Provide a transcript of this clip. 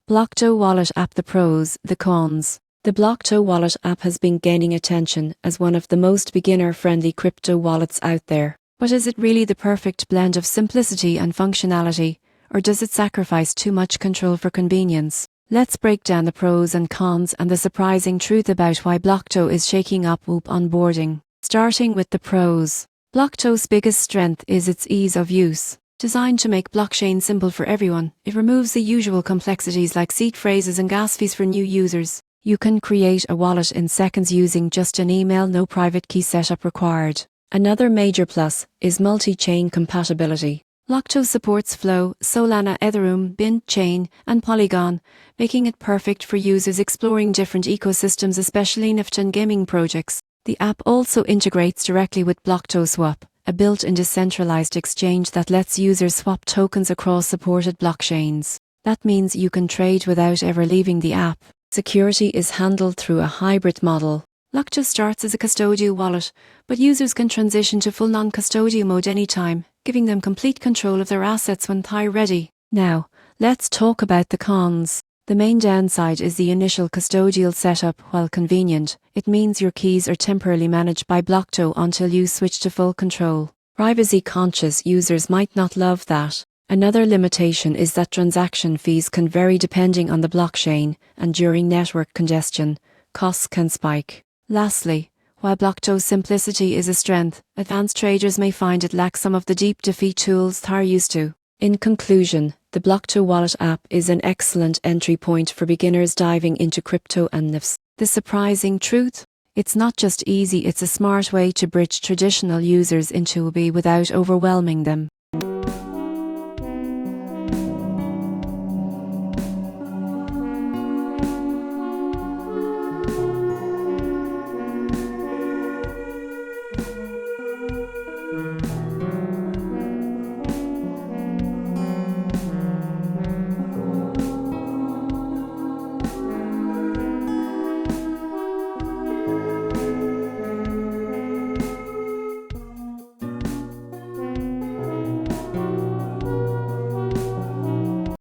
Blocto Wallet app. The pros, the cons. The Blocto Wallet app has been gaining attention as one of the most beginner-friendly crypto wallets out there. But is it really the perfect blend of simplicity and functionality, or does it sacrifice too much control for convenience? Let's break down the pros and cons and the surprising truth about why Blocto is shaking up onboarding. Starting with the pros. Blocto's biggest strength is its ease of use. Designed to make blockchain simple for everyone, it removes the usual complexities like seed phrases and gas fees for new users. You can create a wallet in seconds using just an email, no private key setup required. Another major plus is multi-chain compatibility. Blocto supports Flow, Solana, Ethereum, Bin Chain, and Polygon, making it perfect for users exploring different ecosystems, especially NFT and gaming projects. The app also integrates directly with Blocto Swap, a built-in decentralized exchange that lets users swap tokens across supported blockchains. That means you can trade without ever leaving the app. Security is handled through a hybrid model. Blocto starts as a custodial wallet, but users can transition to full non-custodial mode anytime, giving them complete control of their assets when they're ready. Now, let's talk about the cons. The main downside is the initial custodial setup. While convenient, it means your keys are temporarily managed by Blocto until you switch to full control. Privacy-conscious users might not love that. Another limitation is that transaction fees can vary depending on the blockchain, and during network congestion, costs can spike. Lastly, while Blocto's simplicity is a strength, advanced traders may find it lacks some of the deep defeat tools they're used to. In conclusion, the Blocto Wallet app is an excellent entry point for beginners diving into crypto and NFTs. The surprising truth? It's not just easy, it's a smart way to bridge traditional users into a without overwhelming them.